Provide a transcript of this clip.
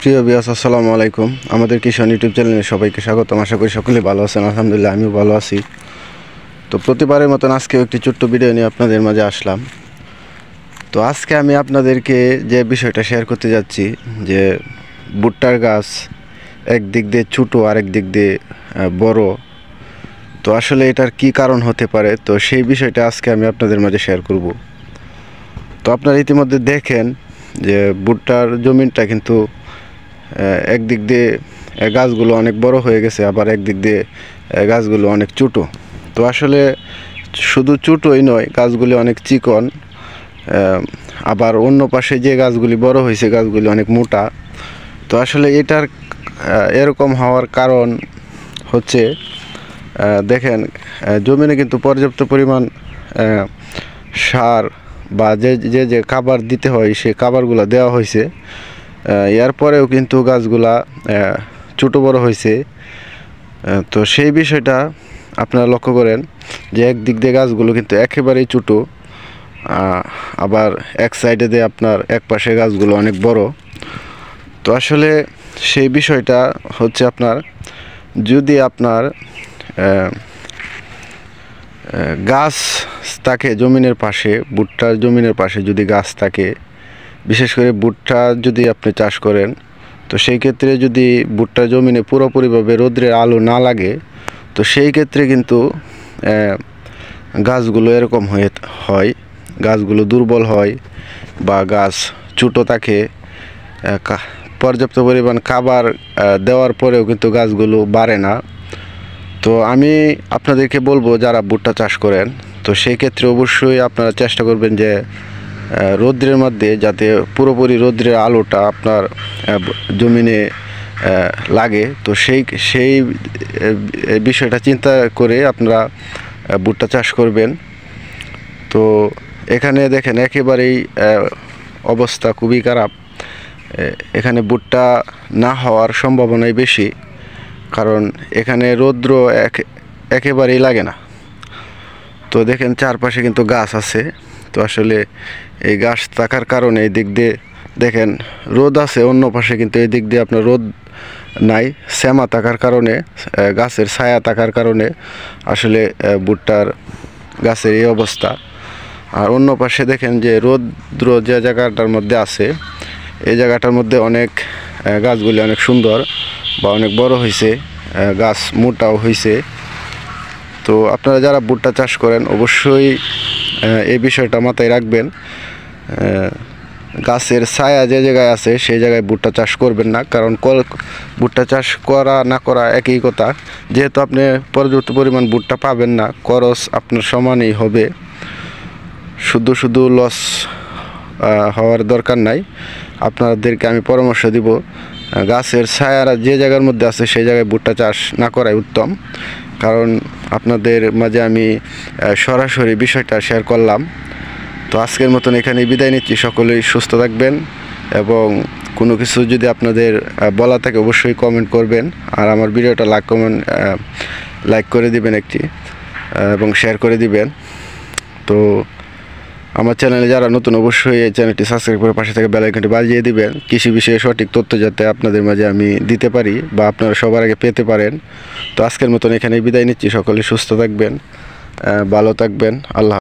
প্রিয় ভিউয়ার্স, আসসালামু আলাইকুম। আমাদের কিষান ইউটিউব চ্যানেলে সবাইকে স্বাগতম। আশা করি সকলেই ভালো আছেন। আলহামদুলিল্লাহ, আমিও ভালো আছি। তো প্রতিবারের মতন আজকেও একটি ছোট্ট ভিডিও নিয়ে আপনাদের মাঝে আসলাম। তো আজকে আমি আপনাদেরকে যে বিষয়টা শেয়ার করতে যাচ্ছি, যে ভুট্টার গাছ একদিক দিয়ে ছোটো, আরেক দিক দিয়ে বড়। তো আসলে এটার কি কারণ হতে পারে, তো সেই বিষয়টা আজকে আমি আপনাদের মাঝে শেয়ার করব। তো আপনারা ইতিমধ্যে দেখেন যে ভুট্টার জমিনটা কিন্তু একদিক দিয়ে গাছগুলো অনেক বড় হয়ে গেছে, আবার একদিক দিয়ে গাছগুলো অনেক ছোটো। তো আসলে শুধু ছোটোই নয়, গাছগুলি অনেক চিকন, আবার অন্য পাশে যে গাছগুলি বড় হয়েছে গাছগুলি অনেক মোটা। তো আসলে এটার এরকম হওয়ার কারণ হচ্ছে, দেখেন জমিনে কিন্তু পর্যাপ্ত পরিমাণ সার বা যে যে খাবার দিতে হয় সেই খাবারগুলো দেওয়া হয়েছে। এরপরেও কিন্তু গাছগুলা ছোটো বড় হয়েছে। তো সেই বিষয়টা আপনারা লক্ষ্য করেন যে একদিক দিয়ে গাছগুলো কিন্তু একেবারেই ছোটো, আবার এক সাইডে দিয়ে আপনার এক পাশে গাছগুলো অনেক বড়। তো আসলে সেই বিষয়টা হচ্ছে, আপনার যদি আপনার গাছ থাকে জমিনের পাশে, ভুট্টার জমিনের পাশে যদি গাছ থাকে, বিশেষ করে ভুট্টা যদি আপনি চাষ করেন, তো সেই ক্ষেত্রে যদি ভুট্টার জমিনে পুরোপুরিভাবে রৌদ্রের আলো না লাগে, তো সেই ক্ষেত্রে কিন্তু গাছগুলো এরকম হয়, গাছগুলো দুর্বল হয় বা গাছ ছোটো থাকে। পর্যাপ্ত পরিমাণ খাবার দেওয়ার পরেও কিন্তু গাছগুলো বাড়ে না। তো আমি আপনাদেরকে বলবো, যারা ভুট্টা চাষ করেন, তো সেই ক্ষেত্রে অবশ্যই আপনারা চেষ্টা করবেন যে রৌদ্রের মধ্যে যাতে পুরোপুরি রৌদ্রের আলোটা আপনার জমিনে লাগে। তো সেই বিষয়টা চিন্তা করে আপনারা ভুট্টা চাষ করবেন। তো এখানে দেখেন একেবারেই অবস্থা খুবই খারাপ। এখানে ভুট্টা না হওয়ার সম্ভাবনাই বেশি, কারণ এখানে রৌদ্র একেবারেই লাগে না। তো দেখেন চারপাশে কিন্তু গাছ আছে। তো আসলে এই গাছ থাকার কারণে এই দিক দিয়ে দেখেন রোদ আছে, অন্য পাশে কিন্তু এই দিক দিয়ে আপনার রোদ নাই। শ্যামা থাকার কারণে, গাছের ছায়া থাকার কারণে আসলে ভুট্টার গাছের এই অবস্থা। আর অন্য পাশে দেখেন যে রৌদ্র যে জায়গাটার মধ্যে আছে, এই জায়গাটার মধ্যে অনেক গাছগুলি অনেক সুন্দর বা অনেক বড় হয়েছে, গাছ মোটাও হয়েছে। তো আপনারা যারা ভুট্টা চাষ করেন অবশ্যই এই বিষয়টা মাথায় রাখবেন। গাছের ছায়া যে জায়গায় আছে সেই জায়গায় ভুট্টা চাষ করবেন না, কারণ ভুট্টা চাষ করা না করা একই কথা। যেহেতু আপনি পর্যাপ্ত পরিমাণ ভুট্টা পাবেন না, খরচ আপনার সমানই হবে। শুধু শুধু লস হওয়ার দরকার নাই। আপনাদেরকে আমি পরামর্শ দিব, গাছের ছায়ারা যে জায়গার মধ্যে আছে সেই জায়গায় ভুট্টা চাষ না করাই উত্তম। কারণ আপনাদের মাঝে আমি সরাসরি বিষয়টা শেয়ার করলাম। তো আজকের মতন এখানেই বিদায় নিচ্ছি। সকলেই সুস্থ থাকবেন, এবং কোনো কিছু যদি আপনাদের বলা থাকে অবশ্যই কমেন্ট করবেন। আর আমার ভিডিওটা লাইক করে দিবেন একটি, এবং শেয়ার করে দিবেন। তো আমার চ্যানেলে যারা নতুন অবশ্যই এই চ্যানেলটি সাবস্ক্রাইব করে পাশে থেকে বেল আইকনটি বাজিয়ে দিবেন, কৃষি বিষয়ে সঠিক তথ্য যাতে আপনাদের মাঝে আমি দিতে পারি বা আপনারা সবার আগে পেতে পারেন। তো আজকের মতন এখানেই বিদায় নিচ্ছি। সকলে সুস্থ থাকবেন, ভালো থাকবেন। আল্লাহ।